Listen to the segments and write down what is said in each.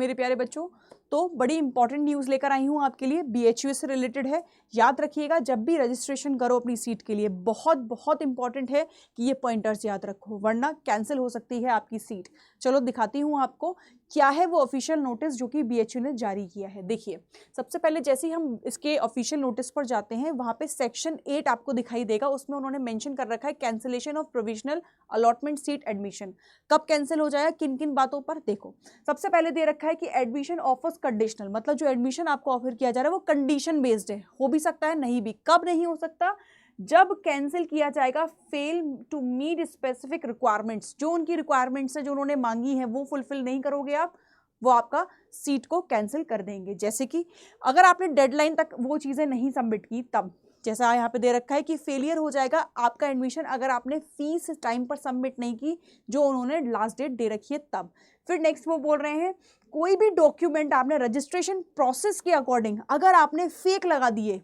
मेरे प्यारे बच्चों, तो बड़ी इंपॉर्टेंट न्यूज़ लेकर आई हूँ आपके लिए, बीएचयू से रिलेटेड है। याद रखिएगा, जब भी रजिस्ट्रेशन करो अपनी सीट के लिए बहुत बहुत इंपॉर्टेंट है कि ये पॉइंटर्स याद रखो, वरना कैंसिल हो सकती है आपकी सीट। चलो दिखाती हूँ आपको क्या है वो ऑफिशियल नोटिस जो कि बीएचयू ने जारी किया है। देखिए, सबसे पहले जैसे ही हम इसके ऑफिशियल नोटिस पर जाते हैं, वहाँ पे सेक्शन 8 आपको दिखाई देगा। उसमें उन्होंने मेंशन कर रखा है cancellation of provisional allotment seat admission. कब कैंसिल हो जाएगा, किन किन बातों पर, देखो सबसे पहले दे रखा है कि एडमिशन ऑफर्स कंडीशनल, मतलब जो एडमिशन आपको ऑफर किया जा रहा है वो कंडीशन बेस्ड है, हो भी सकता है नहीं भी। कब नहीं हो सकता, जब कैंसिल किया जाएगा fail to meet specific requirements, जो उनकी रिक्वायरमेंट्स है जो उन्होंने मांगी है वो फुलफिल नहीं करोगे आप, वो आपका सीट को कैंसिल कर देंगे। जैसे कि अगर आपने डेडलाइन तक वो चीज़ें नहीं सबमिट की, तब जैसा यहाँ पे दे रखा है कि फेलियर हो जाएगा आपका एडमिशन अगर आपने फीस टाइम पर सबमिट नहीं की जो उन्होंने लास्ट डेट दे रखी है तब। फिर नेक्स्ट वो बोल रहे हैं कोई भी डॉक्यूमेंट आपने रजिस्ट्रेशन प्रोसेस के अकॉर्डिंग अगर आपने फेक लगा दिए,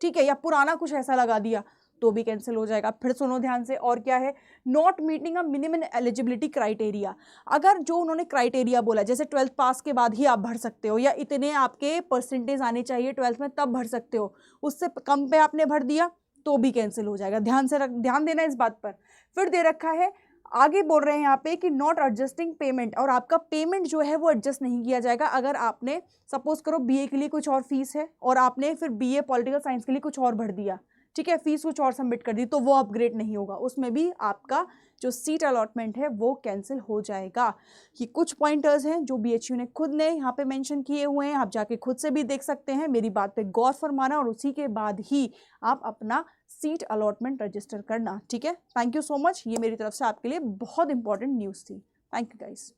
ठीक है, या पुराना कुछ ऐसा लगा दिया, तो भी कैंसिल हो जाएगा। फिर सुनो ध्यान से, और क्या है, not meeting a minimum eligibility criteria, अगर जो उन्होंने क्राइटेरिया बोला जैसे 12th पास के बाद ही आप भर सकते हो या इतने आपके परसेंटेज आने चाहिए 12th में तब भर सकते हो, उससे कम पे आपने भर दिया तो भी कैंसिल हो जाएगा। ध्यान देना इस बात पर। फिर दे रखा है, आगे बोल रहे हैं यहाँ पे कि नॉट एडजस्टिंग पेमेंट, और आपका पेमेंट जो है वो एडजस्ट नहीं किया जाएगा। अगर आपने सपोज करो बीए के लिए कुछ और फीस है और आपने फिर बीए पॉलिटिकल साइंस के लिए कुछ और भर दिया, ठीक है, फीस कुछ और सबमिट कर दी, तो वो अपग्रेड नहीं होगा, उसमें भी आपका जो सीट अलॉटमेंट है वो कैंसिल हो जाएगा। ये कुछ पॉइंटर्स हैं जो बीएचयू ने खुद ने यहाँ पे मेंशन किए हुए हैं, आप जाके खुद से भी देख सकते हैं। मेरी बात पे गौर फरमाना और उसी के बाद ही आप अपना सीट अलॉटमेंट रजिस्टर करना, ठीक है। थैंक यू सो मच, ये मेरी तरफ से आपके लिए बहुत इंपॉर्टेंट न्यूज़ थी। Thank you guys.